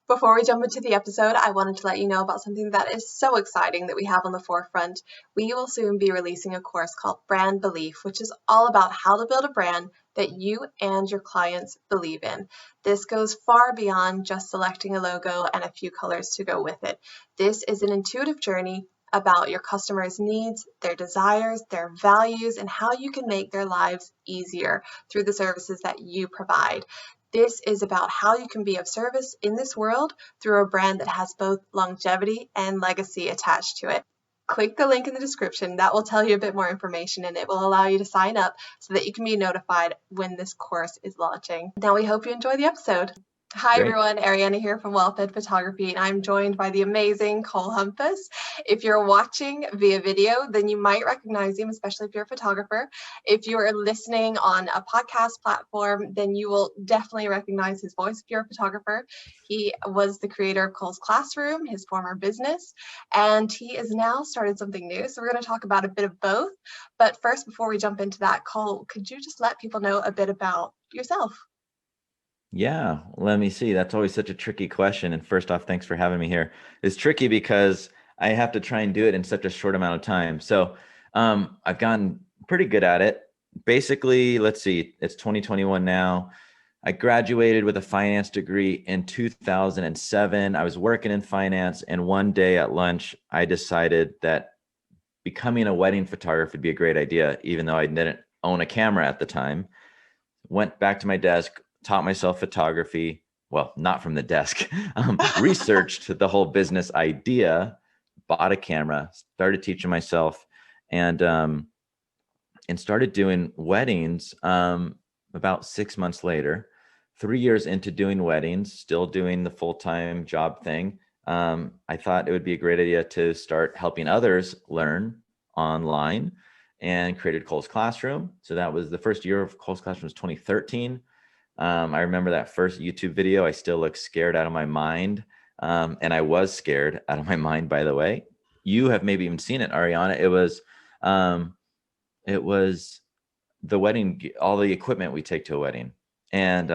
Before we jump into the episode, I wanted to let you know about something that is so exciting that we have on the forefront. We will soon be releasing a course called Brand Belief, which is all about how to build a brand that you and your clients believe in. This goes far beyond just selecting a logo and a few colors to go with it. This is an intuitive journey about your customers' needs, their desires, their values, and how you can make their lives easier through the services that you provide. This is about how you can be of service in this world through a brand that has both longevity and legacy attached to it. Click the link in the description. That will tell you a bit more information, and it will allow you to sign up so that you can be notified when this course is launching. Now we hope you enjoy the episode. Hi Great. everyone, Ariana here from Wellfed Photography, and I'm joined by the amazing Cole Humphus. If you're watching via video, then you might recognize him, especially if you're a photographer. If you're listening on a podcast platform, then you will definitely recognize his voice if you're a photographer. He was the creator of Cole's Classroom, his former business, and he has now started something new. So we're going to talk about a bit of both. But first, before we jump into that, Cole, could you just let people know a bit about yourself? Yeah, let me see. That's always such a tricky question. And first off, thanks for having me here. It's tricky because I have to try and do it in such a short amount of time. So I've gotten pretty good at it. Basically, let's see, it's 2021 now. I graduated with a finance degree in 2007. I was working in finance, and one day at lunch, I decided that becoming a wedding photographer would be a great idea, even though I didn't own a camera at the time. Went back to my desk, taught myself photography. Well, not from the desk, researched the whole business idea, bought a camera, started teaching myself, and started doing weddings about 6 months later. 3 years into doing weddings, still doing the full-time job thing. I thought it would be a great idea to start helping others learn online, and created Cole's Classroom. So that was the first year of Cole's Classroom was 2013. I remember that first YouTube video. I still look scared out of my mind. And I was scared out of my mind, by the way. You have maybe even seen it, Ariana. It was the wedding, all the equipment we take to a wedding. And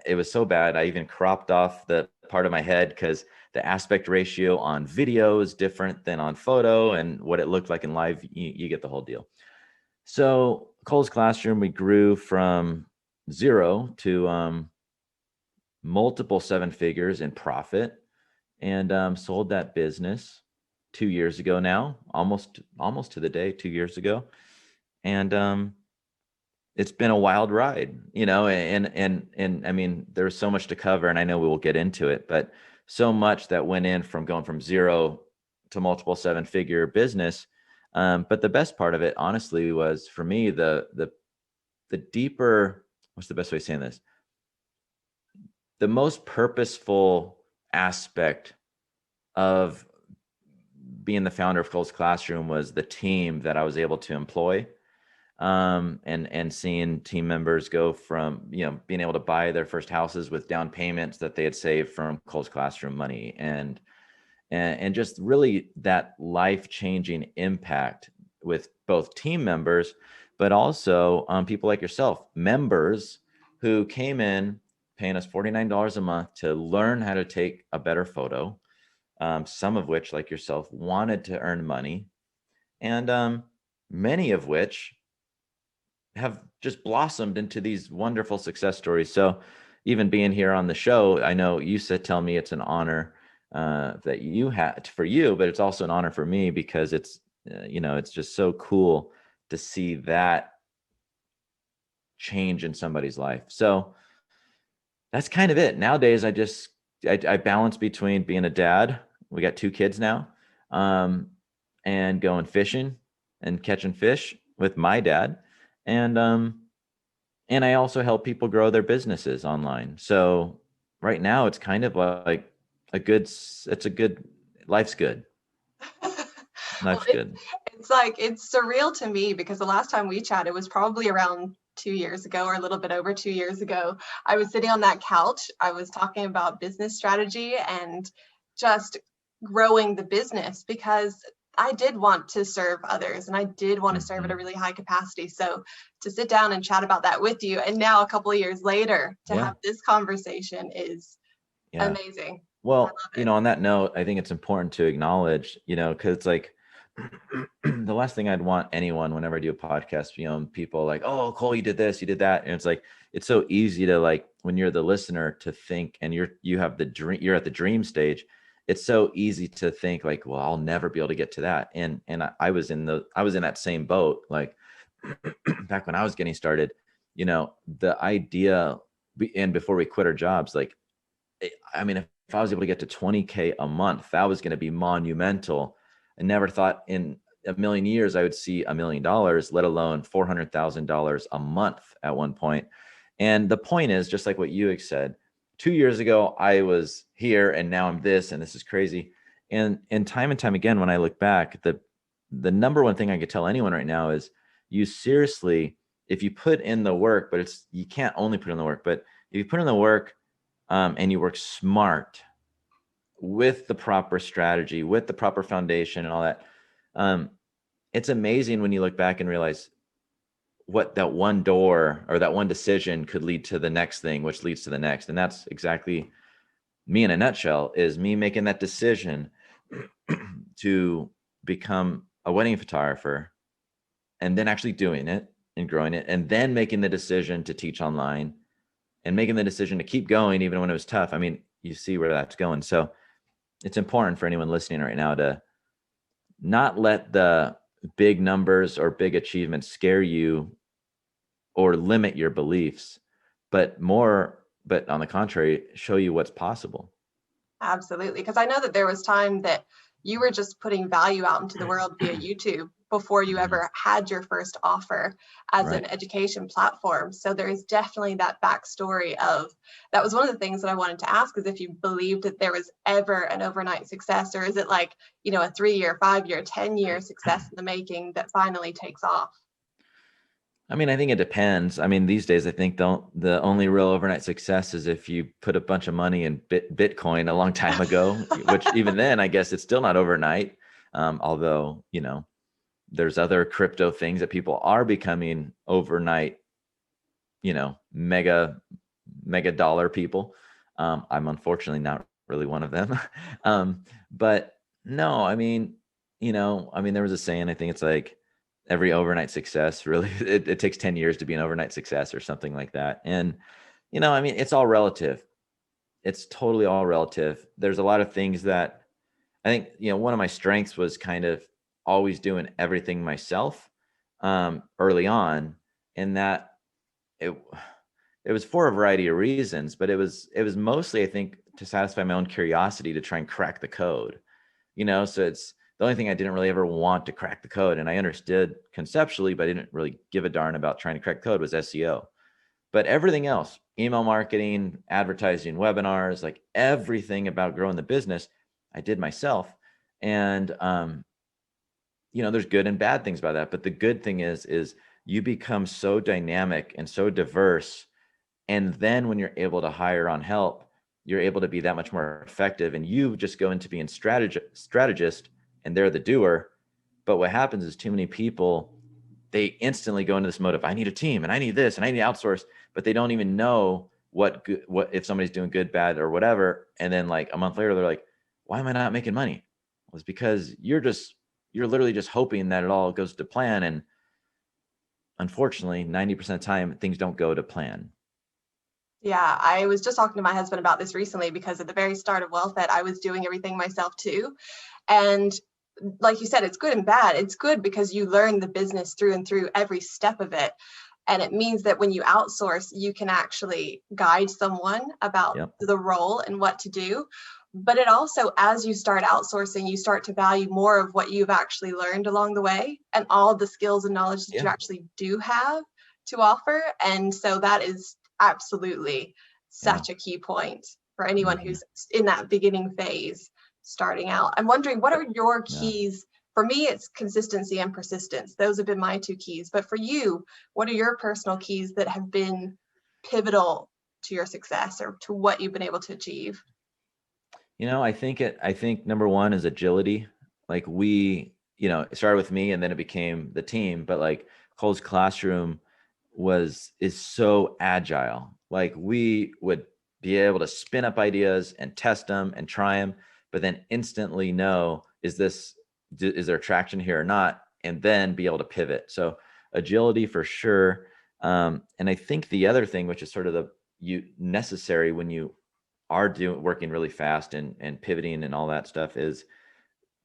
it was so bad. I even cropped off the part of my head because the aspect ratio on video is different than on photo, and what it looked like in live, you get the whole deal. So Cole's Classroom, we grew from 0 to multiple 7 figures in profit, and sold that business 2 years ago now, almost to the day, 2 years ago. And it's been a wild ride, and I mean, there's so much to cover, and I know we will get into it, but so much that went in from going from 0 to multiple 7-figure business. But the best part of it, honestly, was for me, the deeper, what's the best way of saying this? The most purposeful aspect of being the founder of Cole's Classroom was the team that I was able to employ. And seeing team members go from, being able to buy their first houses with down payments that they had saved from Cole's Classroom money, and just really that life-changing impact with both team members, but also people like yourself, members who came in paying us $49 a month to learn how to take a better photo. Some of which, like yourself, wanted to earn money, and many of which have just blossomed into these wonderful success stories. So even being here on the show, I know you tell me it's an honor that you had for you, but it's also an honor for me because it's, it's just so cool to see that change in somebody's life. So that's kind of it. Nowadays, I balance between being a dad. We got 2 kids now, and going fishing and catching fish with my dad. And I also help people grow their businesses online. So right now it's kind of like life's good. Life's good. It's surreal to me because the last time we chatted was probably around 2 years ago, or a little bit over 2 years ago. I was sitting on that couch. I was talking about business strategy and just growing the business because I did want to serve others, and I did want to serve at a really high capacity. So to sit down and chat about that with you, and now a couple of years later to have this conversation is amazing. Well, Love it. on that note, I think it's important to acknowledge, because it's like the last thing I'd want anyone whenever I do a podcast, people like, oh, Cole, you did this, you did that. And it's like, it's so easy to, like, when you're the listener, to think, and you have the dream, you're at the dream stage. It's so easy to think like, well, I'll never be able to get to that. And I was in that same boat. Like back when I was getting started, the idea, and before we quit our jobs, like, I mean, if I was able to get to 20K a month, that was going to be monumental. I never thought in a million years I would see $1 million, let alone $400,000 a month at one point. And the point is, just like what you said, 2 years ago, I was here and now I'm this, and this is crazy. And time again, when I look back, the number one thing I could tell anyone right now is, you seriously, if you put in the work, but you can't only put in the work, but if you put in the work, and you work smart with the proper strategy, with the proper foundation and all that, it's amazing when you look back and realize what that one door or that one decision could lead to the next thing, which leads to the next. And that's exactly me in a nutshell, is me making that decision to become a wedding photographer, and then actually doing it and growing it, and then making the decision to teach online, and making the decision to keep going even when it was tough. I mean, you see where that's going. So it's important for anyone listening right now to not let the big numbers or big achievements scare you or limit your beliefs, but on the contrary, show you what's possible. Absolutely. Because I know that there was time that you were just putting value out into the world via YouTube before you Mhm. ever had your first offer as an Right. education platform. So there is definitely that backstory of, that was one of the things that I wanted to ask, is if you believed that there was ever an overnight success, or is it like, a 3-year, 5-year, 10-year success in the making that finally takes off? I mean, I think it depends. I mean, these days, I think the only real overnight success is if you put a bunch of money in Bitcoin a long time ago, which even then, I guess it's still not overnight. Although, there's other crypto things that people are becoming overnight, mega dollar people. I'm unfortunately not really one of them. But no, I mean, there was a saying, I think it's like, every overnight success really, it takes 10 years to be an overnight success or something like that. And, I mean, it's all relative. It's totally all relative. There's a lot of things that I think, one of my strengths was kind of always doing everything myself, early on. And that it, it was for a variety of reasons, but it was mostly, I think, to satisfy my own curiosity to try and crack the code. So it's the only thing I didn't really ever want to crack the code. And I understood conceptually, but I didn't really give a darn about trying to crack code, was SEO. But everything else, email marketing, advertising, webinars, like everything about growing the business, I did myself. And, there's good and bad things about that. But the good thing is you become so dynamic and so diverse. And then when you're able to hire on help, you're able to be that much more effective. And you just go into being strategist, and they're the doer. But what happens is, too many people, they instantly go into this mode of, I need a team and I need this and I need to outsource, but they don't even know what if somebody's doing good, bad, or whatever. And then like a month later, they're like, why am I not making money? Well, it's because you're literally just hoping that it all goes to plan. And unfortunately, 90% of the time, things don't go to plan. Yeah, I was just talking to my husband about this recently, because at the very start of WealthEd, I was doing everything myself too. And like you said, it's good and bad. It's good because you learn the business through and through every step of it. And it means that when you outsource, you can actually guide someone about Yep. the role and what to do. But it also, as you start outsourcing, you start to value more of what you've actually learned along the way, and all the skills and knowledge that you Yeah. actually do have to offer. And so that is absolutely Yeah. such a key point for anyone Mhm. who's in that beginning phase starting out. I'm wondering, what are your Yeah. keys? For me, it's consistency and persistence. Those have been my two keys. But for you, what are your personal keys that have been pivotal to your success or to what you've been able to achieve? I think number one is agility. Like it started with me and then it became the team, but like Cole's classroom is so agile. Like we would be able to spin up ideas and test them and try them, but then instantly know, is there traction here or not? And then be able to pivot. So agility for sure. And I think the other thing, which is sort of necessary when you are working really fast and pivoting and all that stuff, is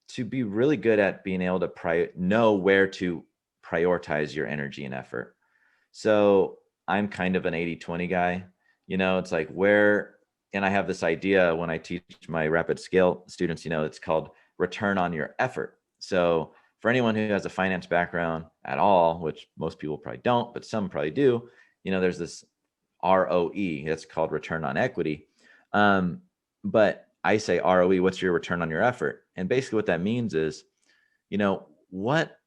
to be really good at being able to know where to prioritize your energy and effort. So I'm kind of an 80-20 guy. It's like and I have this idea when I teach my rapid scale students, it's called return on your effort. So for anyone who has a finance background at all, which most people probably don't, but some probably do, there's this ROE, that's called return on equity. But I say ROE, what's your return on your effort? And basically what that means is, what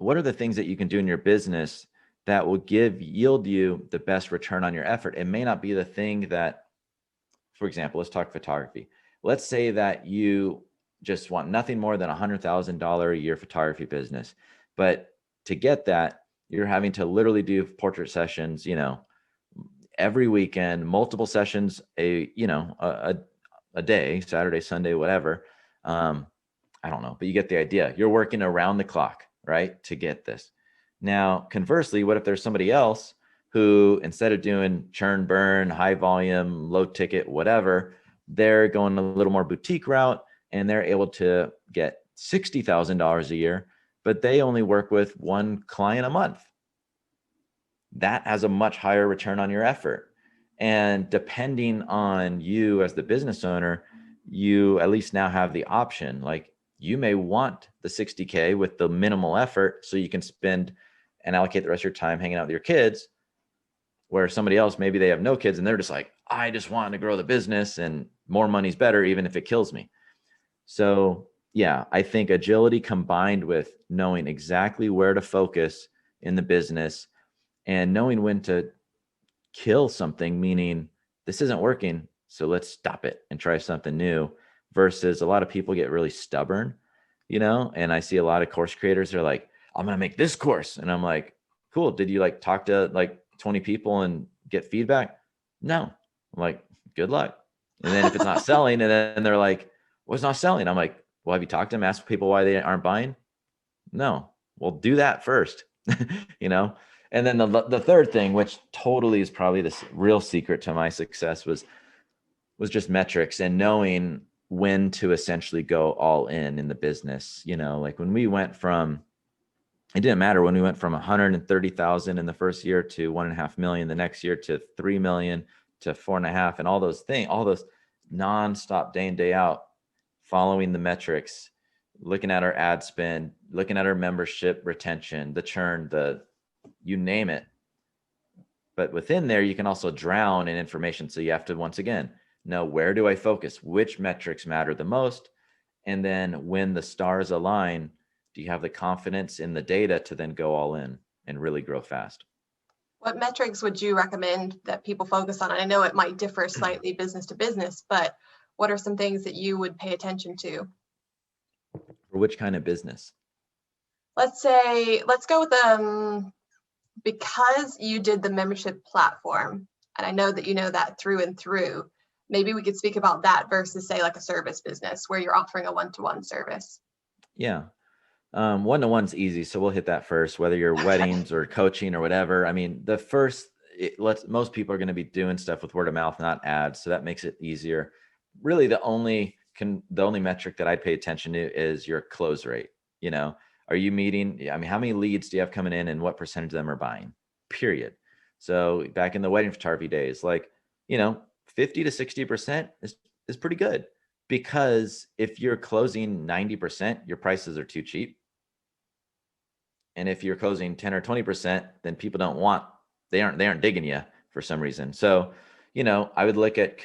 are the things that you can do in your business that will yield you the best return on your effort? It may not be the thing that, for example, let's talk photography. Let's say that you just want nothing more than $100,000 a year photography business. But to get that, you're having to literally do portrait sessions, every weekend, multiple sessions, a day, Saturday, Sunday, whatever. I don't know, but you get the idea. You're working around the clock, right, to get this. Now, conversely, what if there's somebody else who, instead of doing churn, burn, high volume, low ticket, whatever, they're going a little more boutique route and they're able to get $60,000 a year, but they only work with one client a month. That has a much higher return on your effort. And depending on you as the business owner, you at least now have the option. Like, you may want the 60K with the minimal effort so you can spend and allocate the rest of your time hanging out with your kids, where somebody else, maybe they have no kids and they're just like, I just want to grow the business and more money's better, even if it kills me. So yeah, I think agility combined with knowing exactly where to focus in the business and knowing when to kill something, meaning this isn't working, so let's stop it and try something new, versus a lot of people get really stubborn, and I see a lot of course creators, they're like, I'm going to make this course. And I'm like, cool. Did you talk to 20 people and get feedback? No. I'm like, good luck. And then if it's not selling, and then they're like, well, it's not selling. I'm like, well, have you talked to them, asked people why they aren't buying? No. Well, do that first, And then the third thing, which totally is probably the real secret to my success, was just metrics and knowing when to essentially go all in the business. When we went from, it didn't matter when we went from 130,000 in the first year to 1.5 million the next year to 3 million to 4.5, and all those nonstop day in, day out, following the metrics, looking at our ad spend, looking at our membership retention, the churn, you name it. But within there, you can also drown in information. So you have to, once again, know, where do I focus? Which metrics matter the most? And then when the stars align, do you have the confidence in the data to then go all in and really grow fast? What metrics would you recommend that people focus on? I know it might differ slightly business to business, but what are some things that you would pay attention to? For which kind of business? Let's go with because you did the membership platform, and I know that you know that through and through, maybe we could speak about that versus, say, like a service business where you're offering a one-to-one service. Yeah. One-to-one's easy. So we'll hit that first, whether you're weddings or coaching or whatever. I mean, most people are going to be doing stuff with word of mouth, not ads. So that makes it easier. Really, the only metric that I'd pay attention to is your close rate. Are you meeting? I mean, how many leads do you have coming in and what percentage of them are buying? Period. So back in the wedding photography days, 50 to 60% is pretty good, because if you're closing 90%, your prices are too cheap. And if you're closing 10 or 20%, then people they aren't digging you for some reason. So, I would look at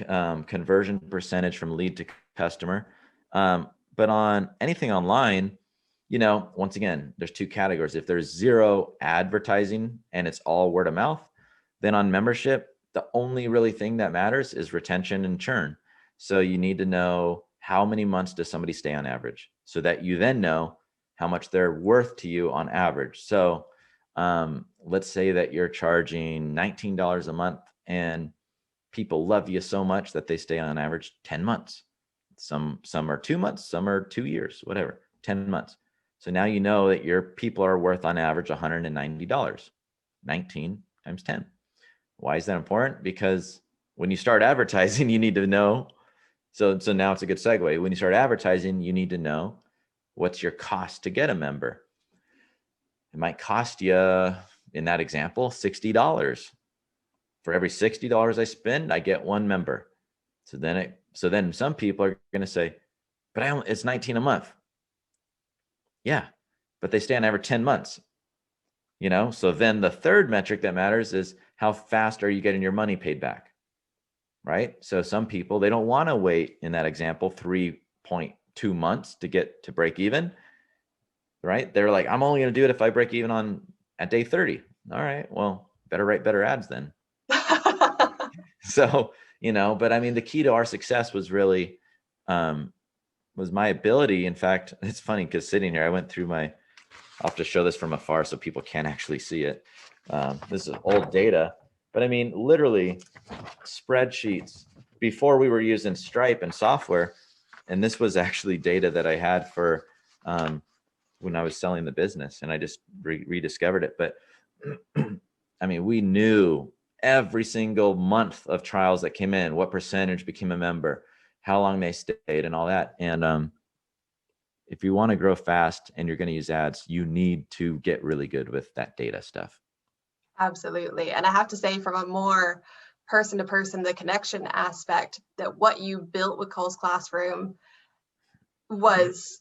conversion percentage from lead to customer. But on anything online, once again, there's two categories. If there's zero advertising and it's all word of mouth, then on membership, the only really thing that matters is retention and churn. So you need to know, how many months does somebody stay on average, so that you then know how much they're worth to you on average. So let's say that you're charging $19 a month and people love you so much that they stay on average 10 months. Some are 2 months, some are 2 years, whatever, 10 months. So now you know that your people are worth on average $190, 19 times 10. Why is that important? Because when you start advertising, you need to know. So now it's a good segue. When you start advertising, you need to know what's your cost to get a member. It might cost you, in that example, $60. For every $60 I spend, I get one member. So then some people are going to say, but it's 19 a month. Yeah, but they stay on average 10 months. So then the third metric that matters is how fast are you getting your money paid back, right? So some people, they don't want to wait, in that example, 3.2 months to get to break even, right? They're like, I'm only going to do it if I break even at day 30. All right, well, better write better ads then. So, but I mean, the key to our success was really, was my ability. In fact, it's funny because sitting here, I'll have to show this from afar so people can't actually see it. This is old data, but I mean, literally spreadsheets before we were using Stripe and software. And this was actually data that I had for when I was selling the business, and I just rediscovered it. But I mean, we knew every single month of trials that came in, what percentage became a member, how long they stayed, and all that. And if you want to grow fast and you're going to use ads, you need to get really good with that data stuff. Absolutely. And I have to say, from a more person to person, the connection aspect, that what you built with Cole's Classroom was,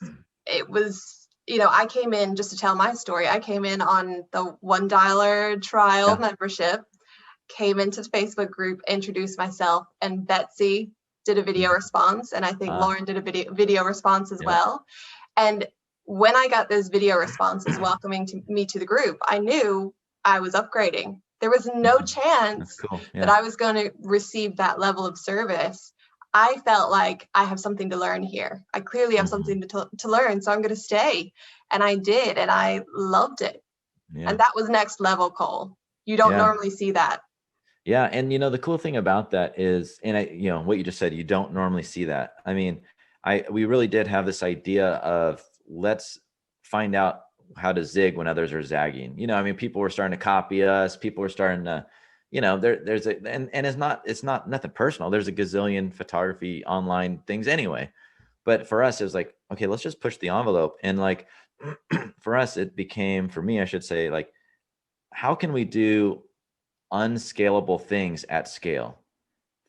I came in, just to tell my story, I came in on the $1 trial membership, came into the Facebook group, introduced myself, and Betsy did a video response. And I think Lauren did a video response as well. And when I got those video responses welcoming me to the group, I knew I was upgrading. There was no chance that I was going to receive that level of service. I felt like I have something to learn here. I clearly have something to learn, so I'm going to stay. And I did, and I loved it. Yeah. And that was next level, Cole. You don't normally see that. Yeah. And, the cool thing about that is, and what you just said, you don't normally see that. I mean, we really did have this idea of, let's find out how to zig when others are zagging. People were starting to copy us. People were starting to, there's it's not nothing personal. There's a gazillion photography online things anyway. But for us, it was like, okay, let's just push the envelope. And like, for us, for me, I should say, like, how can we do unscalable things at scale?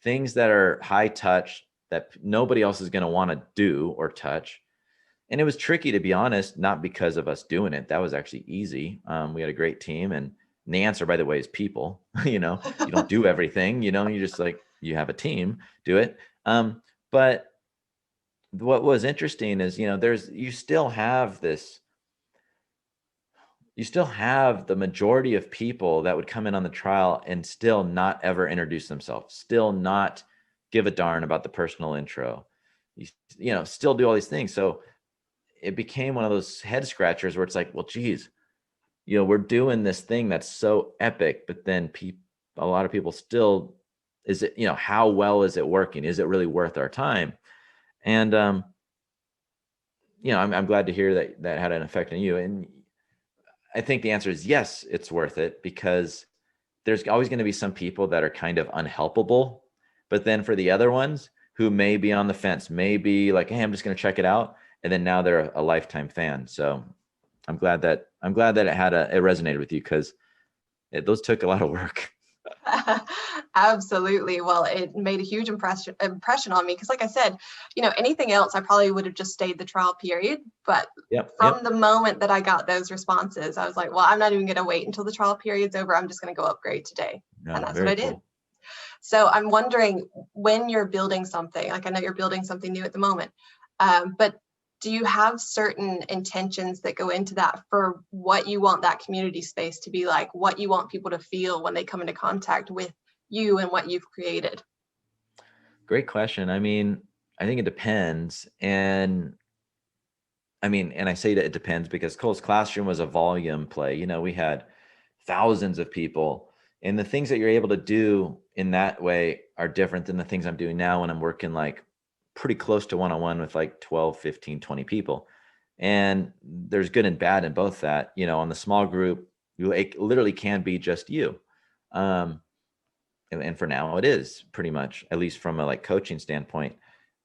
Things that are high touch that nobody else is going to want to do or touch. And it was tricky, to be honest, not because of us doing it. That was actually easy. We had a great team, and the answer, by the way, is people. You don't do everything, you just you have a team, do it. But what was interesting is, you still have the majority of people that would come in on the trial and still not ever introduce themselves, still not give a darn about the personal intro, still do all these things. So it became one of those head scratchers where it's like, well, geez, we're doing this thing that's so epic, but then a lot of people still, is it, how well is it working? Is it really worth our time? And, I'm glad to hear that had an effect on you. And I think the answer is yes, it's worth it, because there's always going to be some people that are kind of unhelpable. But then for the other ones who may be on the fence, may be like, hey, I'm just going to check it out. And then now they're a lifetime fan. So I'm glad that it resonated with you, because those took a lot of work. Absolutely. Well, it made a huge impression on me, because like I said, anything else, I probably would have just stayed the trial period. But from the moment that I got those responses, I was like, well, I'm not even going to wait until the trial period's over. I'm just going to go upgrade today. And that's what I did. So I'm wondering, when you're building something, like I know you're building something new at the moment, but do you have certain intentions that go into that for what you want that community space to be like, what you want people to feel when they come into contact with you and what you've created? Great question. I think it depends. And I say that it depends because Cole's Classroom was a volume play. We had thousands of people And the things that you're able to do in that way are different than the things I'm doing now when I'm working like pretty close to one-on-one with like 12, 15, 20 people. And there's good and bad in both that, you know, on the small group, it literally can be just you. And for now it is pretty much, at least from a like coaching standpoint,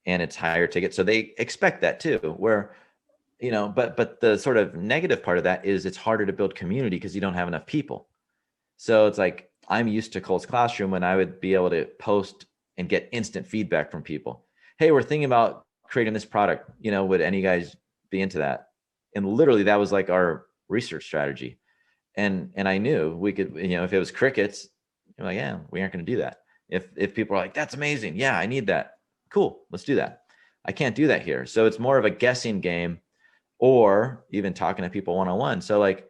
and it's higher ticket. So they expect that too, where, you know, but the sort of negative part of that is it's harder to build community because you don't have enough people. So it's like, I'm used to Cole's Classroom when I would be able to post and get instant feedback from people. Hey, we're thinking about creating this product. You know, would any guys be into that? And literally that was like our research strategy. And I knew we could, you know, if it was crickets, I'm like, yeah, we aren't going to do that. If people are like, that's amazing. Yeah, I need that. Cool. Let's do that. I can't do that here. So it's more of a guessing game, or even talking to people one-on-one. So like,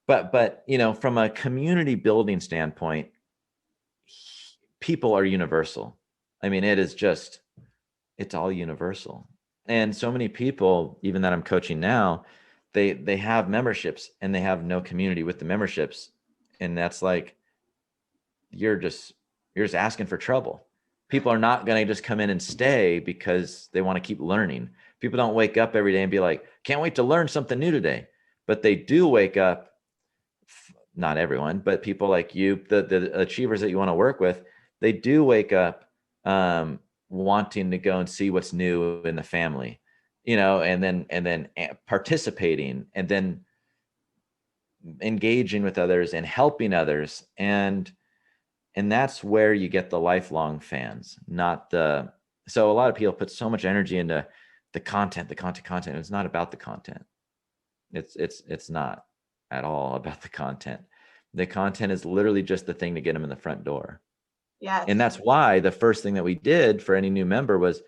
but you know, from a community building standpoint, people are universal. I mean, it is just, it's all universal. And so many people, even that I'm coaching now, they have memberships and they have no community with the memberships. And that's like, you're just asking for trouble. People are not going to just come in and stay because they want to keep learning. People don't wake up every day and be like, can't wait to learn something new today. But they do wake up, not everyone, but people like you, the achievers that you want to work with, they do wake up wanting to go and see what's new in the family, you know, and then participating, and then engaging with others and helping others. And that's where you get the lifelong fans, not the, so a lot of people put so much energy into the content. It's not about the content. It's not at all about the content. The content is literally just the thing to get them in the front door. Yes. And that's why the first thing that we did for any new member was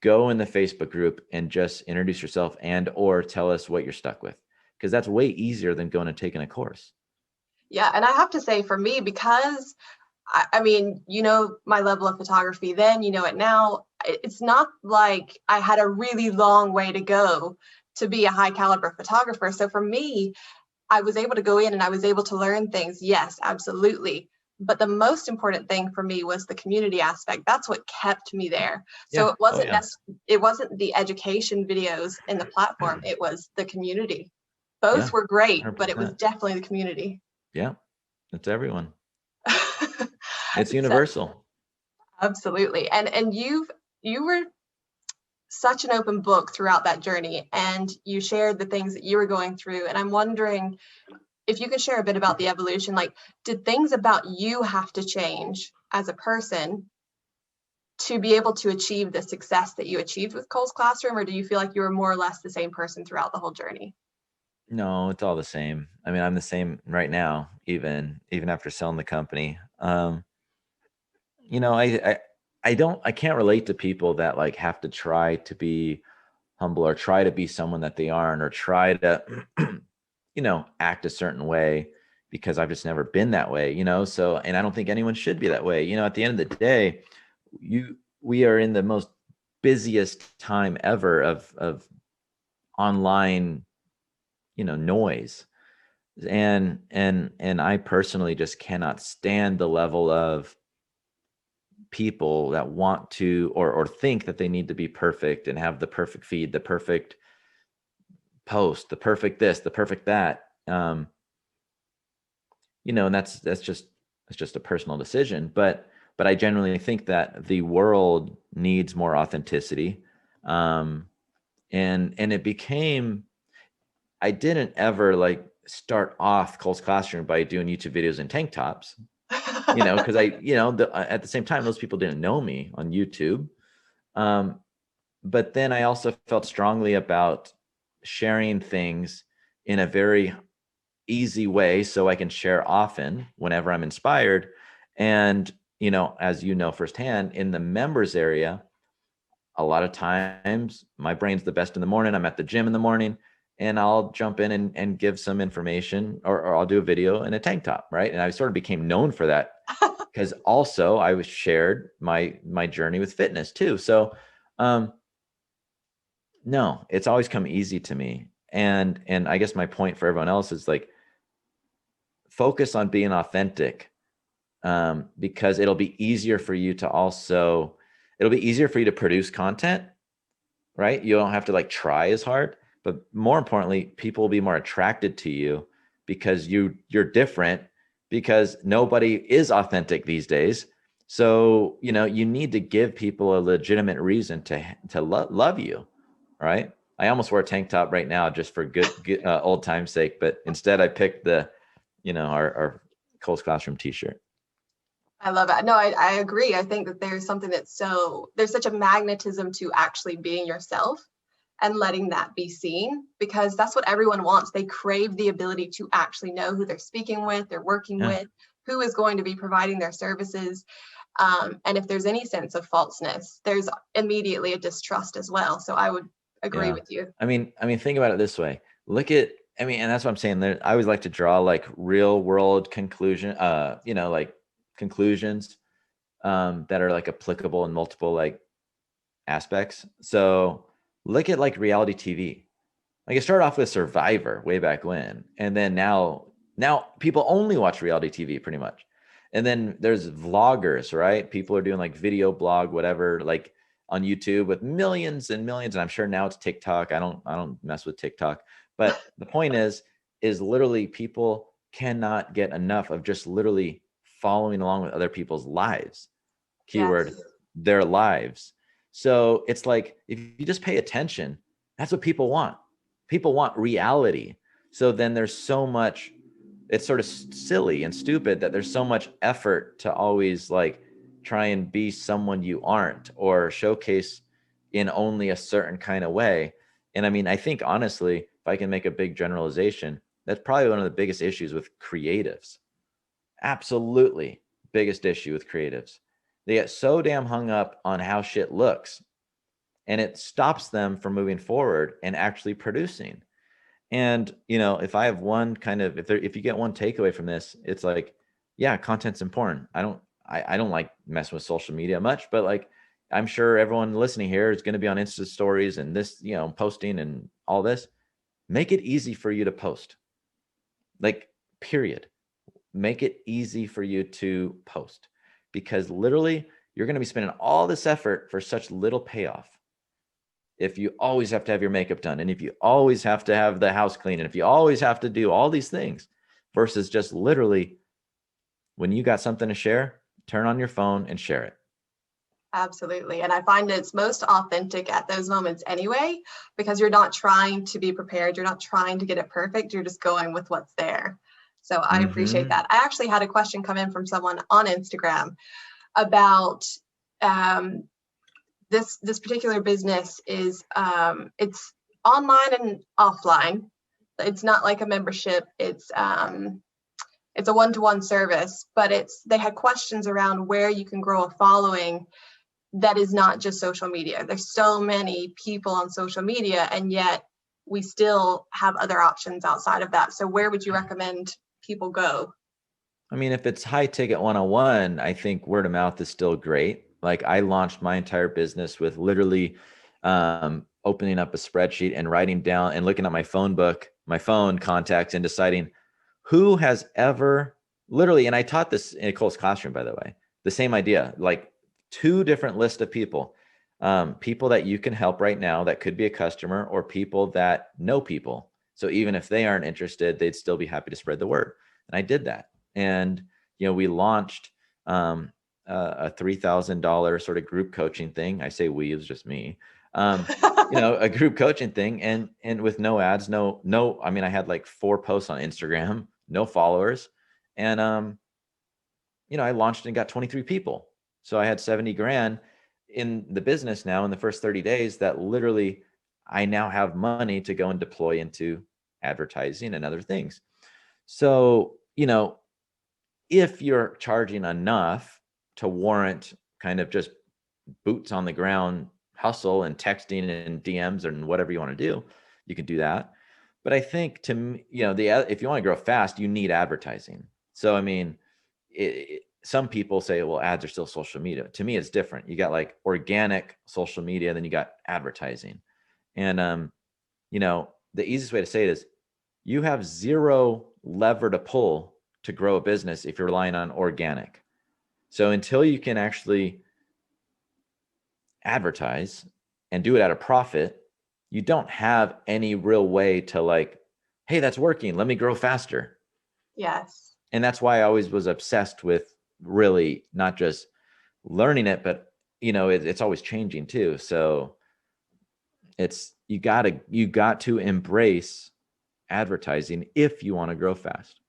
go in the Facebook group and just introduce yourself and or tell us what you're stuck with, because that's way easier than going and taking a course. Yeah, and I have to say, for me, because I mean, you know, my level of photography then, you know it now. It's not like I had a really long way to go to be a high caliber photographer. So for me, I was able to go in and I was able to learn things. Yes, absolutely. But the most important thing for me was the community aspect. That's what kept me there. So Yeah. it Oh wasn't yeah. it wasn't the education videos in the platform. It was the community. Both Yeah. were great, but it was 100%. definitely the community. Yeah. It's everyone. It's So universal. absolutely. And you were such an open book throughout that journey, and you shared the things that you were going through. And I'm wondering if you could share a bit about the evolution. Like, did things about you have to change as a person to be able to achieve the success that you achieved with Cole's Classroom, or do you feel like you were more or less the same person throughout the whole journey? No, it's all the same. I mean, I'm the same right now, even after selling the company. You know, I can't relate to people that like have to try to be humble or try to be someone that they aren't, or try to, you know, act a certain way, because I've just never been that way, you know? So, and I don't think anyone should be that way. You know, at the end of the day, we are in the most busiest time ever of online, you know, noise. And I personally just cannot stand the level of people that want to, or think that they need to be perfect and have the perfect feed, the perfect post, the perfect this, the perfect that. You know, and that's just a personal decision. But I genuinely think that the world needs more authenticity. And it became, I didn't ever like start off Cole's Classroom by doing YouTube videos in tank tops, you know, because I, you know, at the same time, those people didn't know me on YouTube. Um, but then I also felt strongly about sharing things in a very easy way so I can share often whenever I'm inspired. And, you know, as you know firsthand, in the members area, a lot of times my brain's the best in the morning. I'm at the gym in the morning and I'll jump in and give some information, or I'll do a video in a tank top. Right. And I sort of became known for that, because also I was shared my journey with fitness too. So, no, it's always come easy to me. And I guess my point for everyone else is like, focus on being authentic, because it'll be easier for you to produce content, right? You don't have to like try as hard, but more importantly, people will be more attracted to you because you're different, because nobody is authentic these days. So, you need to give people a legitimate reason to love you, right? I almost wore a tank top right now just for good old time's sake, but instead I picked our Cole's Classroom t-shirt. I love it. No, I agree. I think that there's something there's such a magnetism to actually being yourself and letting that be seen, because that's what everyone wants. They crave the ability to actually know who they're speaking with, they're working Yeah. with, who is going to be providing their services. And if there's any sense of falseness, there's immediately a distrust as well. So I would agree Yeah. with you. I mean, think about it this way. And that's what I'm saying. I always like to draw like real world like conclusions that are like applicable in multiple like aspects. So look at like reality TV. Like it started off with Survivor way back when, and then now people only watch reality TV pretty much. And then there's vloggers, right? People are doing like video blog, whatever, like on YouTube with millions and millions. And I'm sure now it's TikTok. I don't mess with TikTok. But the point is literally people cannot get enough of just literally following along with other people's lives. Keyword, Yes. their lives. So it's like, if you just pay attention, that's what people want. People want reality. So then there's so much, it's sort of silly and stupid that there's so much effort to always like try and be someone you aren't, or showcase in only a certain kind of way. And I mean, I think honestly, if I can make a big generalization, that's probably one of the biggest issues with creatives. Absolutely biggest issue with creatives. They get so damn hung up on how shit looks, and it stops them from moving forward and actually producing. And if I have one kind of, if you get one takeaway from this, it's like, yeah, content's important. I don't like messing with social media much, but like, I'm sure everyone listening here is going to be on Insta stories and this, posting and all this. Make it easy for you to post. Like, period. Make it easy for you to post, because literally you're going to be spending all this effort for such little payoff. If you always have to have your makeup done, and if you always have to have the house clean, and if you always have to do all these things, versus just literally when you got something to share, turn on your phone and share it. Absolutely. And I find it's most authentic at those moments anyway, because you're not trying to be prepared. You're not trying to get it perfect. You're just going with what's there. So I appreciate that. I actually had a question come in from someone on Instagram about this particular business is it's online and offline. It's not like a membership. It's a one-to-one service, but they had questions around where you can grow a following that is not just social media. There's so many people on social media, and yet we still have other options outside of that. So where would you recommend people go? I mean, if it's high ticket 101, I think word of mouth is still great. Like, I launched my entire business with literally opening up a spreadsheet and writing down and looking at my phone contacts, and deciding who has ever literally, and I taught this in Cole's Classroom, by the way, the same idea, like 2 different lists of people, people that you can help right now that could be a customer, or people that know people. So even if they aren't interested, they'd still be happy to spread the word. And I did that. And, we launched a $3,000 sort of group coaching thing. I say we, it was just me. A group coaching thing, and with no ads, no, I mean, I had like 4 posts on Instagram, no followers. And, I launched and got 23 people. So I had 70 grand in the business now in the first 30 days, that literally I now have money to go and deploy into advertising and other things. So, if you're charging enough to warrant kind of just boots on the ground hustle and texting and DMs and whatever you want to do, you can do that. But I think if you want to grow fast, you need advertising. So, I mean, some people say, well, ads are still social media. To me, it's different. You got like organic social media, then you got advertising. And, the easiest way to say it is, you have zero lever to pull to grow a business if you're relying on organic. So until you can actually advertise and do it at a profit, you don't have any real way to like, hey, that's working, let me grow faster. Yes. And that's why I always was obsessed with really not just learning it, but it's always changing too. So it's you got to embrace advertising if you want to grow fast.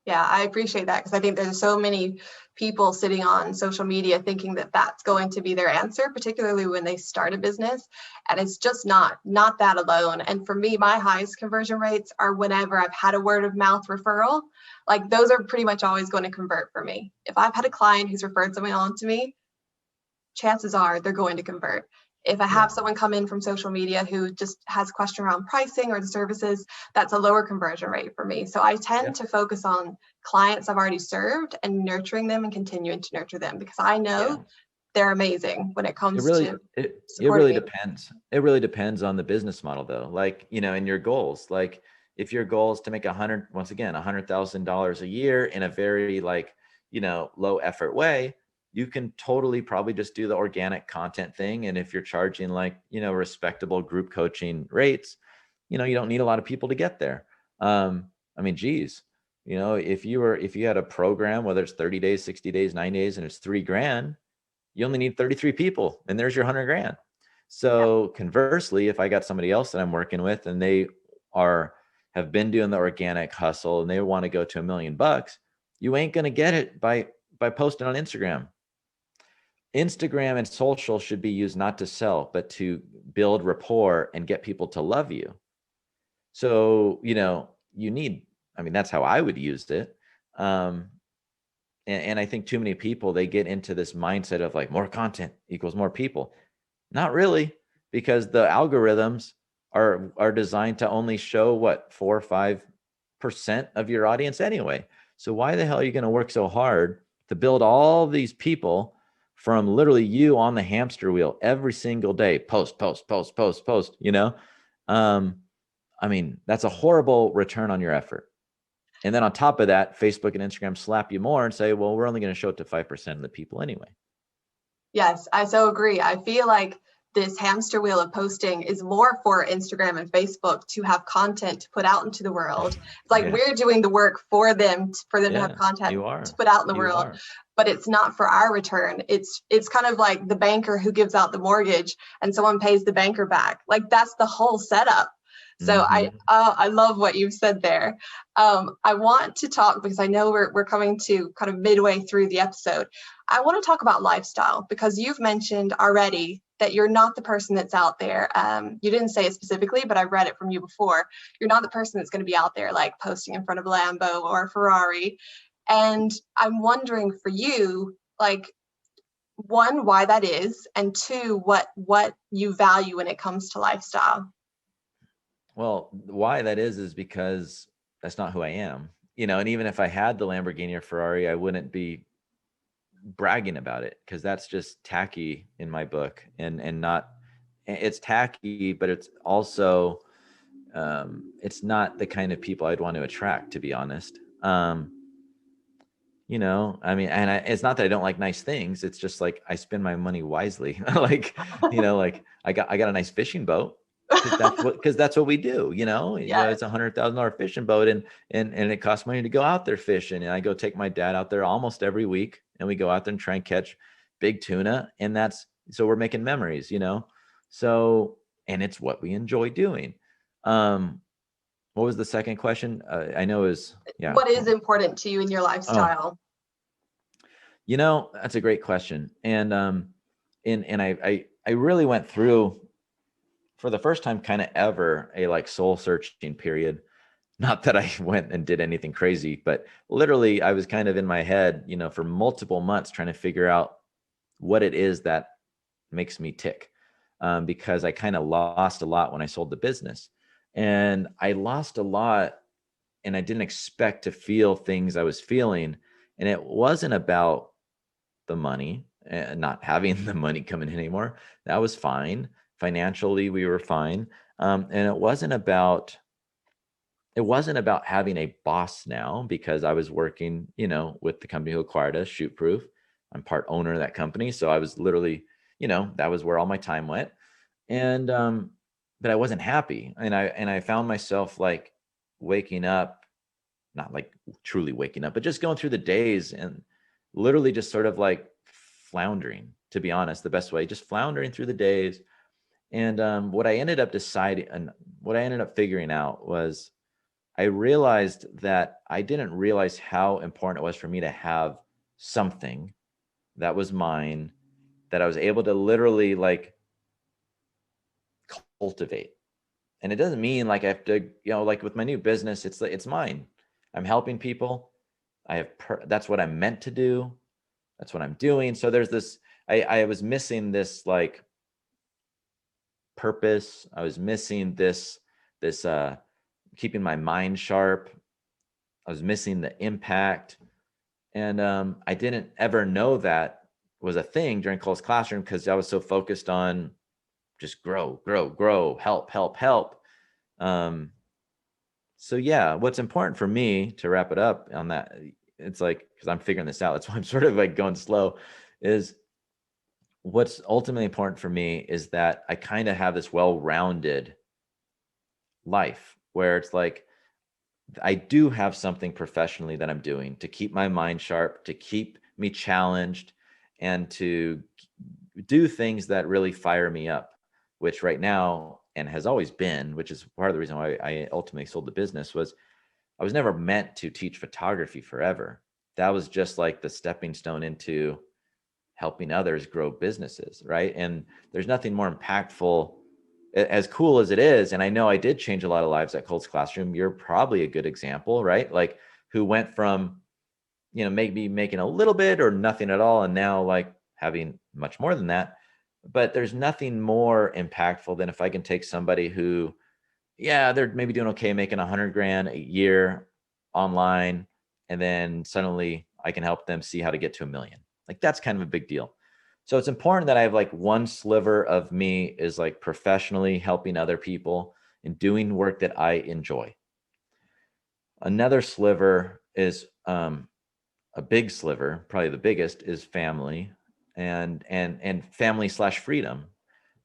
Yeah, I appreciate that because I think there's so many people sitting on social media thinking that that's going to be their answer, particularly when they start a business, and it's just not that alone. And for me, my highest conversion rates are whenever I've had a word of mouth referral. Like those are pretty much always going to convert for me. If I've had a client who's referred someone on to me, chances are they're going to convert. If I Yeah. have someone come in from social media who just has a question around pricing or the services, that's a lower conversion rate for me. So I tend to focus on clients I've already served and nurturing them and continuing to nurture them because I Yeah. know they're amazing when it It comes really to it supporting really me. depends. It really depends on the business model though. Like, and your goals. Like if your goal is to make $100,000 a year in a very like, low effort way, you can totally probably just do the organic content thing. And if you're charging like, respectable group coaching rates, you don't need a lot of people to get there. I mean, geez, if you had a program, whether it's 30 days, 60 days, 9 days, and it's $3,000, you only need 33 people and there's your 100,000. Yeah. So conversely, if I got somebody else that I'm working with and they have been doing the organic hustle and they want to go to $1 million, you ain't going to get it by posting on Instagram. Instagram and social should be used not to sell, but to build rapport and get people to love you. So, you need, I mean, that's how I would use it. And I think too many people, they get into this mindset of like more content equals more people. Not really, because the algorithms are designed to only show what 4 or 5% of your audience anyway. So why the hell are you going to work so hard to build all these people from literally you on the hamster wheel every single day? Post, post, post, post, post, I mean, that's a horrible return on your effort. And then on top of that, Facebook and Instagram slap you more and say, well, we're only going to show it to 5% of the people anyway. Yes, I so agree. I feel like this hamster wheel of posting is more for Instagram and Facebook to have content to put out into the world. It's like Yeah. we're doing the work for them to have Yeah, content you to are. put out in the You world, are. but it's not for our return. It's kind of like the banker who gives out the mortgage and someone pays the banker back. Like that's the whole setup. So Mm-hmm. I love what you've said there. I want to talk because I know we're coming to kind of midway through the episode. I want to talk about lifestyle because you've mentioned already that you're not the person that's out there. You didn't say it specifically, but I've read it from you before. You're not the person that's going to be out there like posting in front of a Lambo or a Ferrari. And I'm wondering for you, like, one, why that is, and two, what you value when it comes to lifestyle. Well, why that is because that's not who I am. And even if I had the Lamborghini or Ferrari, I wouldn't be bragging about it because that's just tacky in my book, and not, it's tacky, but it's also it's not the kind of people I'd want to attract, to be honest. I mean, and it's not that I don't like nice things. It's just like I spend my money wisely. Like, like I got a nice fishing boat because that's what we do. Yes. It's $100,000 fishing boat, and it costs money to go out there fishing. And I go take my dad out there almost every week, and we go out there and try and catch big tuna. And so we're making memories. So, and it's what we enjoy doing. What was the second question? I know is yeah. What is important to you in your Oh, lifestyle? that's a great question. And I really went through for the first time kind of ever a like soul searching period. Not that I went and did anything crazy, but literally I was kind of in my head, for multiple months trying to figure out what it is that makes me tick. Because I kind of lost a lot when I sold the business, and I lost a lot and I didn't expect to feel things I was feeling. And it wasn't about the money and not having the money coming in anymore. That was fine. Financially, we were fine. And it wasn't about having a boss now, because I was working, with the company who acquired us, ShootProof. I'm part owner of that company. So I was literally, that was where all my time went. And, but I wasn't happy. And I found myself like waking up, not like truly waking up, but just going through the days and literally just sort of like floundering, to be honest, the best way, just floundering through the days. And what I ended up deciding and what I ended up figuring out was I realized that I didn't realize how important it was for me to have something that was mine that I was able to literally like cultivate. And it doesn't mean like I have to, like with my new business, it's mine. I'm helping people. That's what I'm meant to do. That's what I'm doing. So there's this, I was missing this like purpose. I was missing this keeping my mind sharp. I was missing the impact. And I didn't ever know that was a thing during Cole's classroom because I was so focused on just grow, help. So yeah, what's important for me, to wrap it up on that, it's like, because I'm figuring this out, that's why I'm sort of like going slow, is what's ultimately important for me is that I kind of have this well-rounded life where it's like, I do have something professionally that I'm doing to keep my mind sharp, to keep me challenged, and to do things that really fire me up, which right now, and has always been, which is part of the reason why I ultimately sold the business, was I was never meant to teach photography forever. That was just like the stepping stone into helping others grow businesses, right? And there's nothing more impactful, as cool as it is. And I know I did change a lot of lives at Cole's Classroom. You're probably a good example, right? Like who went from, maybe making a little bit or nothing at all, and now like having much more than that. But there's nothing more impactful than if I can take somebody who, yeah, they're maybe doing okay, making 100 grand a year online, and then suddenly I can help them see how to get to 1 million. Like that's kind of a big deal. So it's important that I have like one sliver of me is like professionally helping other people and doing work that I enjoy. Another sliver is a big sliver, probably the biggest, is family and family slash freedom,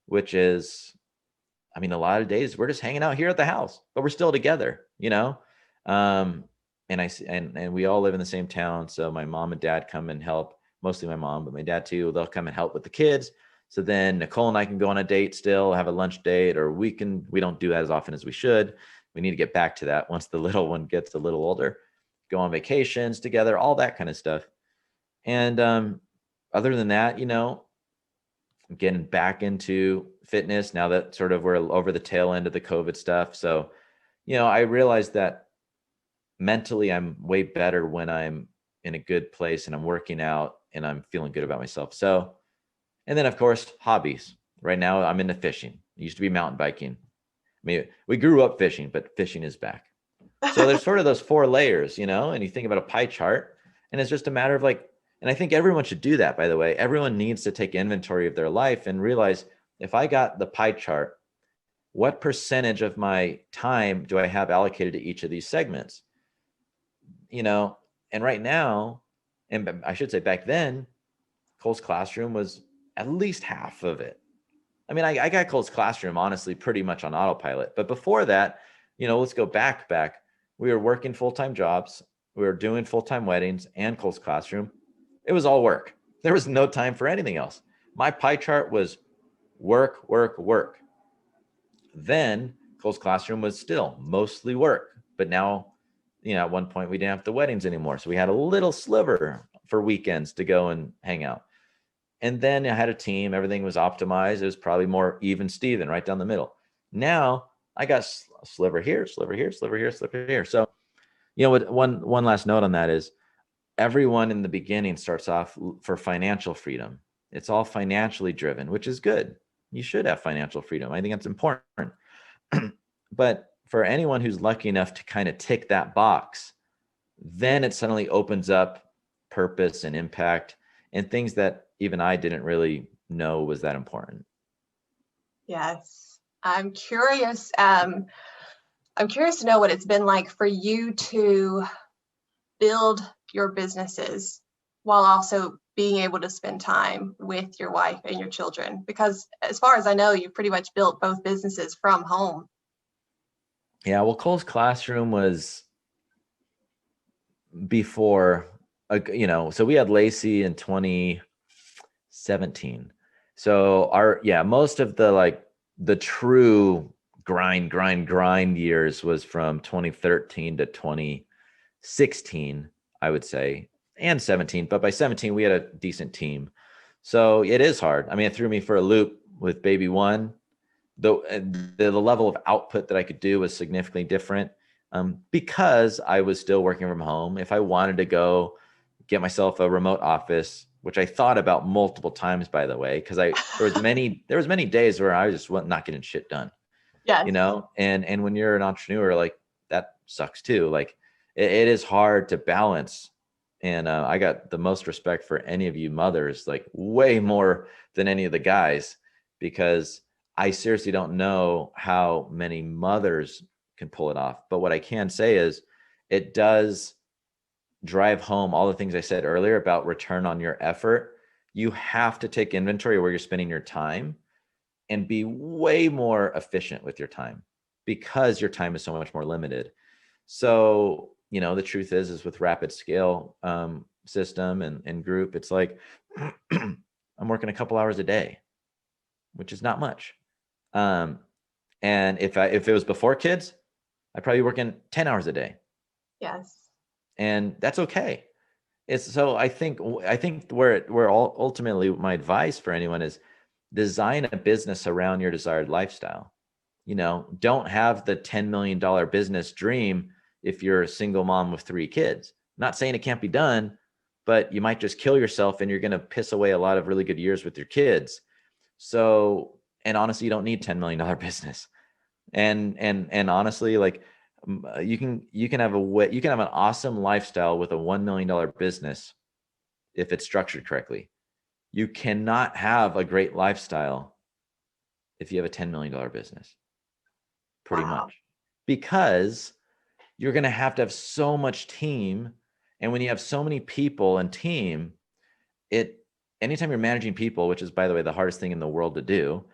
which is, I mean, a lot of days we're just hanging out here at the house, but we're still together, Um, and we all live in the same town. So my mom and dad come and help, mostly my mom, but my dad too. They'll come and help with the kids. So then Nicole and I can go on a date still, have a lunch date, or we don't do that as often as we should. We need to get back to that once the little one gets a little older, go on vacations together, all that kind of stuff. And other than that, getting back into fitness now that sort of we're over the tail end of the COVID stuff. So, I realized that mentally I'm way better when I'm in a good place and I'm working out and I'm feeling good about myself. So, and then of course, hobbies. Right now I'm into fishing. It used to be mountain biking. I mean, we grew up fishing, but fishing is back. So there's sort of those 4 layers, and you think about a pie chart, and it's just a matter of like, and I think everyone should do that, by the way. Everyone needs to take inventory of their life and realize, if I got the pie chart, what percentage of my time do I have allocated to each of these segments? And right now, and I should say back then, Cole's Classroom was at least half of it. I mean, I got Cole's Classroom, honestly, pretty much on autopilot. But before that, let's go back. We were working full-time jobs. We were doing full-time weddings and Cole's Classroom. It was all work. There was no time for anything else. My pie chart was work, work, work. Then Cole's Classroom was still mostly work. But now, at one point we didn't have the weddings anymore. So we had a little sliver for weekends to go and hang out. And then I had a team, everything was optimized. It was probably more even Steven right down the middle. Now I got a sliver here, sliver here, sliver here, sliver here. So, what one last note on that is, everyone in the beginning starts off for financial freedom. It's all financially driven, which is good. You should have financial freedom. I think that's important. But for anyone who's lucky enough to kind of tick that box, then it suddenly opens up purpose and impact and things that even I didn't really know was that important. Yes. I'm curious. I'm curious to know what it's been like for you to build your businesses while also being able to spend time with your wife and your children? Because as far as I know, you pretty much built both businesses from home. Yeah, well, Cole's Classroom was before, so we had Lacey in 2017. So most of the true grind years was from 2013 to 2016, I would say, and 17. But by 17, we had a decent team. So it is hard. I mean, it threw me for a loop with baby one. The level of output that I could do was significantly different, because I was still working from home. If I wanted to go get myself a remote office, which I thought about multiple times, by the way, because there was many days where I just was not getting shit done, Yes. and when you're an entrepreneur, like, that sucks too. Like, it is hard to balance. And I got the most respect for any of you mothers, like way more than any of the guys, because I seriously don't know how many mothers can pull it off. But what I can say is it does drive home all the things I said earlier about return on your effort. You have to take inventory of where you're spending your time and be way more efficient with your time, because your time is so much more limited. So, the truth is with Rapid Scale system and group, it's like I'm working a couple hours a day, which is not much. And if it was before kids, I'd probably be working 10 hours a day, Yes. and that's okay. I think where ultimately my advice for anyone is design a business around your desired lifestyle. Don't have the $10 million business dream if you're a single mom with 3 kids. I'm not saying it can't be done, but you might just kill yourself and you're going to piss away a lot of really good years with your kids. So, and honestly, you don't need $10 million business. And honestly, like, you can have an awesome lifestyle with a $1 million business if it's structured correctly. You cannot have a great lifestyle if you have a $10 million business, pretty Wow. much, because you're going to have so much team. And when you have so many people and team, anytime you're managing people, which is, by the way, the hardest thing in the world to do.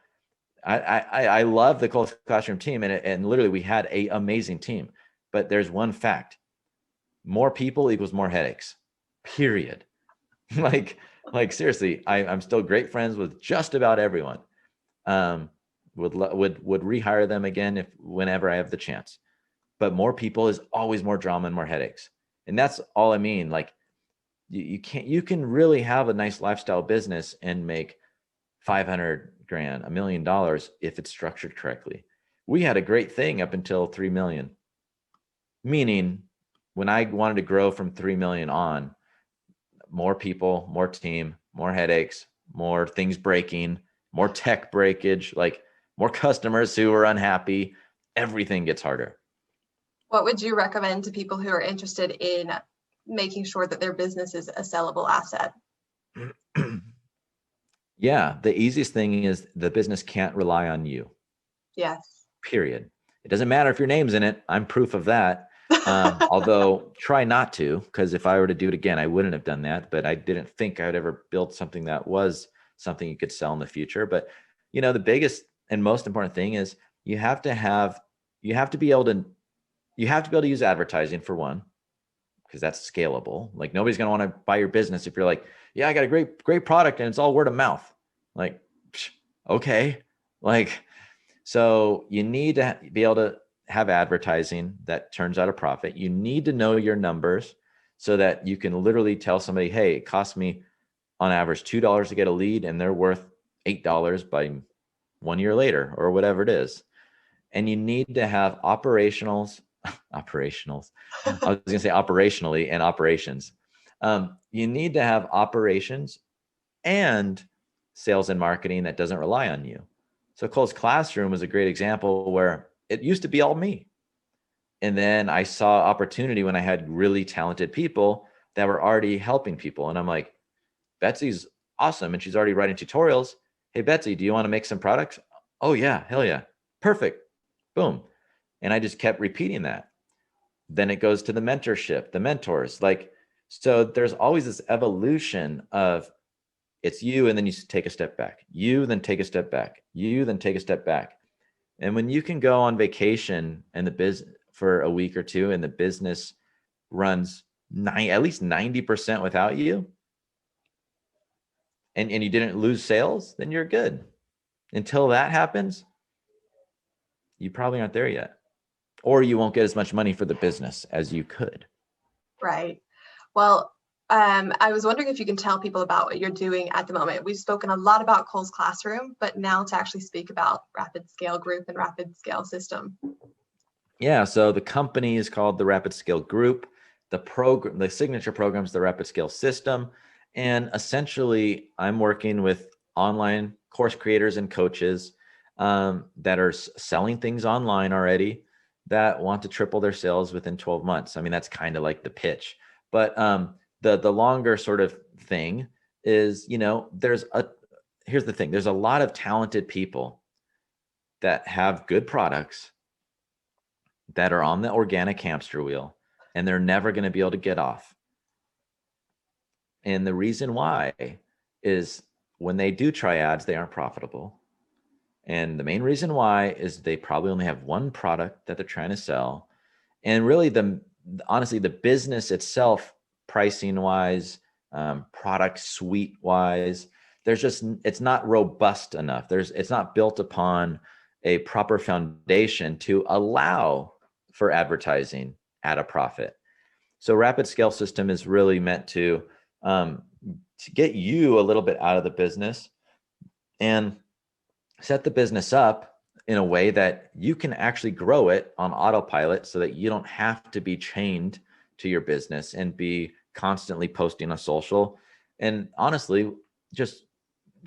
I love the Cole Classroom team, and literally we had an amazing team, but there's one fact: more people equals more headaches, period. like seriously, I'm still great friends with just about everyone. Would rehire them again whenever I have the chance. But more people is always more drama and more headaches. And that's all I mean. Like, you can really have a nice lifestyle business and make 500 grand, $1 million if it's structured correctly. We had a great thing up until 3 million, meaning when I wanted to grow from 3 million on, more people, more team, more headaches, more things breaking, more tech breakage, like more customers who are unhappy. Everything gets harder. What would you recommend to people who are interested in making sure that their business is a sellable asset? Yeah, the easiest thing is the business can't rely on you. Yes. Period. It doesn't matter if your name's in it. I'm proof of that. Although try not to, because if I were to do it again, I wouldn't have done that. But I didn't think I would ever build something that was something you could sell in the future. But the biggest and most important thing is you have to be able to use advertising, for one, because that's scalable. Like, nobody's going to want to buy your business if you're like, yeah, I got a great product and it's all word of mouth. Like, okay. Like, so you need to be able to have advertising that turns out a profit. You need to know your numbers so that you can literally tell somebody, hey, it costs me on average $2 to get a lead and they're worth $8 by 1 year later, or whatever it is. And you need to have operationals. I was going to say operationally and operations. You need to have operations and sales and marketing that doesn't rely on you. So Cole's Classroom was a great example where it used to be all me. And then I saw opportunity when I had really talented people that were already helping people. And I'm like, Betsy's awesome. And she's already writing tutorials. Hey, Betsy, do you want to make some products? Oh yeah. Hell yeah. Perfect. Boom. And I just kept repeating that. Then it goes to the mentorship, the mentors. Like, so there's always this evolution of It's you, and then you take a step back. You, then take a step back. You, then take a step back. And when you can go on vacation and the business for a week or two, and the business runs at least 90% without you, and you didn't lose sales, then you're good. Until that happens, you probably aren't there yet, or you won't get as much money for the business as you could. Right. Well, I was wondering if you can tell people about what you're doing at the moment. We've spoken a lot about Cole's Classroom, but now to actually speak about Rapid Scale Group and Rapid Scale System. Yeah, so the company is called the Rapid Scale Group. The signature program is the Rapid Scale System. And essentially, I'm working with online course creators and coaches that are selling things online already that want to triple their sales within 12 months. I mean, that's kind of like the pitch. But the longer sort of thing is, here's the thing. There's a lot of talented people that have good products that are on the organic hamster wheel, and they're never going to be able to get off. And the reason why is when they do try ads, they aren't profitable. And the main reason why is they probably only have one product that they're trying to sell. And really, honestly, the business itself, pricing wise, product suite wise, it's not robust enough. It's not built upon a proper foundation to allow for advertising at a profit. So Rapid Scale System is really meant to get you a little bit out of the business and set the business up in a way that you can actually grow it on autopilot, so that you don't have to be chained to your business and be constantly posting on social. And honestly, just,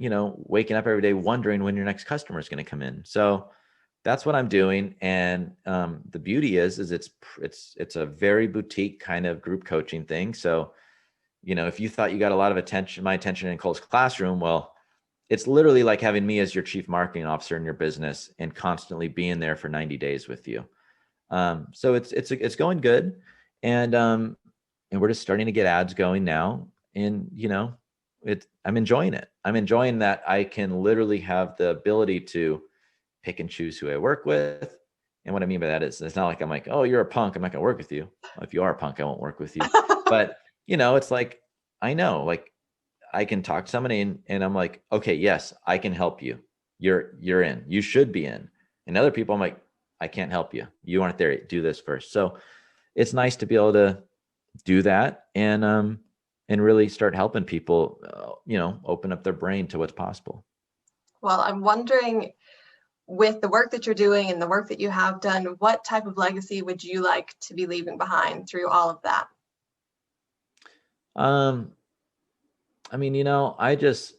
waking up every day wondering when your next customer is going to come in. So that's what I'm doing. And the beauty is it's a very boutique kind of group coaching thing. So, if you thought you got a lot of my attention in Cole's Classroom, well, it's literally like having me as your chief marketing officer in your business and constantly being there for 90 days with you. So it's going good. And we're just starting to get ads going now. And, I'm enjoying it. I'm enjoying that I can literally have the ability to pick and choose who I work with. And what I mean by that is, it's not like I'm like, oh, you're a punk, I'm not going to work with you. Well, if you are a punk, I won't work with you. But, it's like, I know, like, I can talk to somebody and I'm like, okay, yes, I can help you. You're in. You should be in. And other people, I'm like, I can't help you. You aren't there. Do this first. So it's nice to be able to do that and really start helping people, open up their brain to what's possible. Well, I'm wondering, with the work that you're doing and the work that you have done, what type of legacy would you like to be leaving behind through all of that? I mean, I just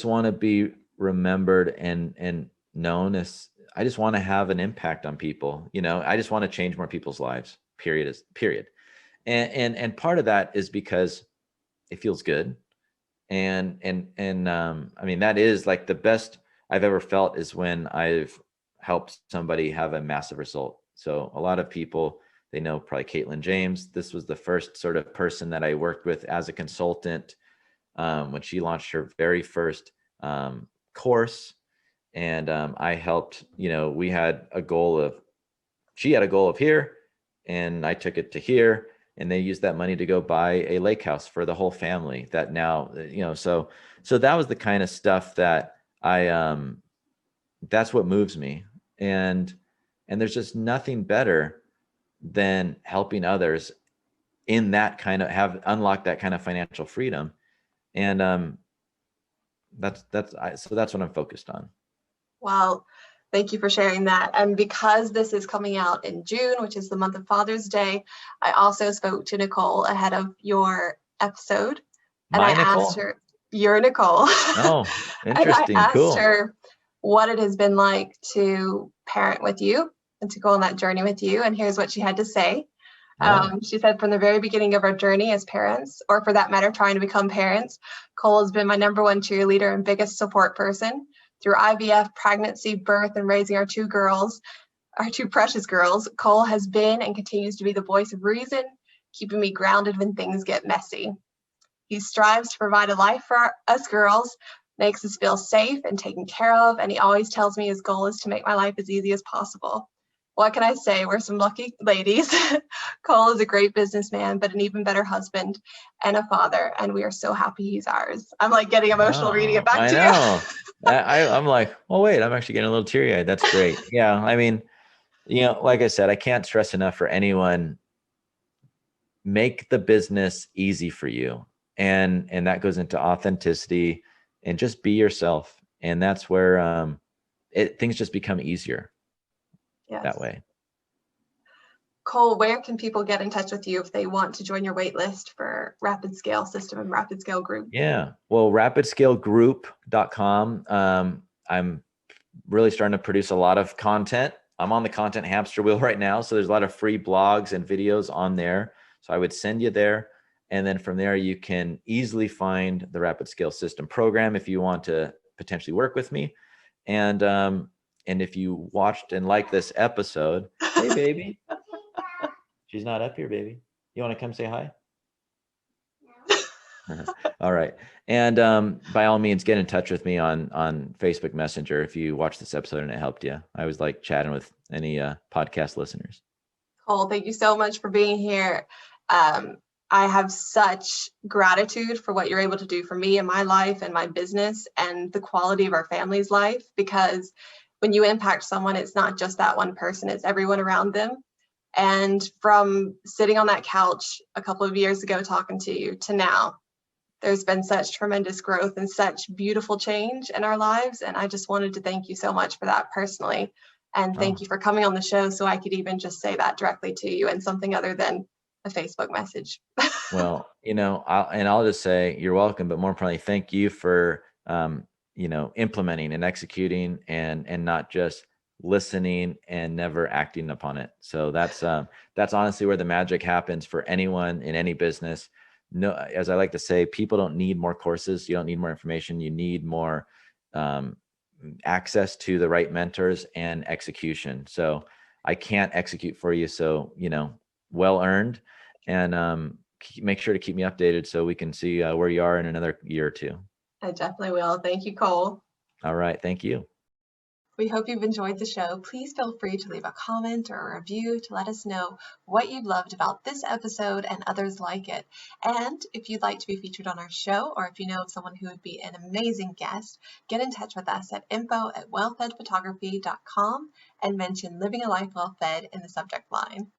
want to be remembered and known as, I just want to have an impact on people. I just want to change more people's lives, period. And part of that is because it feels good. And I mean, that is like the best I've ever felt, is when I've helped somebody have a massive result. So a lot of people, they know probably Caitlin James. This was the first sort of person that I worked with as a consultant when she launched her very first course. And I helped, we had a goal of, she had a goal of here, and I took it to here, and they used that money to go buy a lake house for the whole family. That now, so that was the kind of stuff that that's what moves me. And there's just nothing better than helping others in that kind of unlock that kind of financial freedom. And that's what I'm focused on. Well, thank you for sharing that. And because this is coming out in June, which is the month of Father's Day, I also spoke to Nicole ahead of your episode. And I asked her, you're Nicole. Oh, interesting. And I Cool. asked her what it has been like to parent with you and to go on that journey with you. And here's what she had to say. She said, from the very beginning of our journey as parents, or for that matter, trying to become parents, Cole has been my number one cheerleader and biggest support person. Through IVF, pregnancy, birth, and raising our two precious girls, Cole has been and continues to be the voice of reason, keeping me grounded when things get messy. He strives to provide a life for us girls, makes us feel safe and taken care of, and he always tells me his goal is to make my life as easy as possible. What can I say? We're some lucky ladies. Cole is a great businessman, but an even better husband and a father, and we are so happy he's ours. I'm like getting emotional reading it Wow, back I to you. know. I'm like, oh wait, I'm actually getting a little teary eyed. That's great. Yeah, I mean, like I said, I can't stress enough for anyone, make the business easy for you. And that goes into authenticity and just be yourself. And that's where things just become easier that Yes. way. Cole, where can people get in touch with you if they want to join your wait list for Rapid Scale System and Rapid Scale Group? Yeah. Well, rapidscalegroup.com. I'm really starting to produce a lot of content. I'm on the content hamster wheel right now. So there's a lot of free blogs and videos on there. So I would send you there. And then from there, you can easily find the Rapid Scale System program if you want to potentially work with me. And if you watched and liked this episode, hey, baby. She's not up here, baby. You want to come say hi? All right. And by all means, get in touch with me on Facebook Messenger if you watched this episode and it helped you. I always like chatting with any podcast listeners. Cole, thank you so much for being here. I have such gratitude for what you're able to do for me in my life and my business and the quality of our family's life, because when you impact someone, it's not just that one person, it's everyone around them. And from sitting on that couch a couple of years ago talking to you to now, there's been such tremendous growth and such beautiful change in our lives. And I just wanted to thank you so much for that personally. And thank Oh, you for coming on the show so I could even just say that directly to you and something other than a Facebook message. well, I'll just say you're welcome, but more importantly, thank you for, implementing and executing and not just listening and never acting upon it. So that's honestly where the magic happens for anyone in any business. No, as I like to say, people don't need more courses. You don't need more information. You need more um, access to the right mentors and execution. So I can't execute for you. So, well earned. And make sure to keep me updated so we can see where you are in another year or two. I definitely will. Thank you, Cole. All right. Thank you. We hope you've enjoyed the show. Please feel free to leave a comment or a review to let us know what you loved about this episode and others like it. And if you'd like to be featured on our show, or if you know of someone who would be an amazing guest, get in touch with us at info@wellfedphotography.com and mention Living a Life Well Fed in the subject line.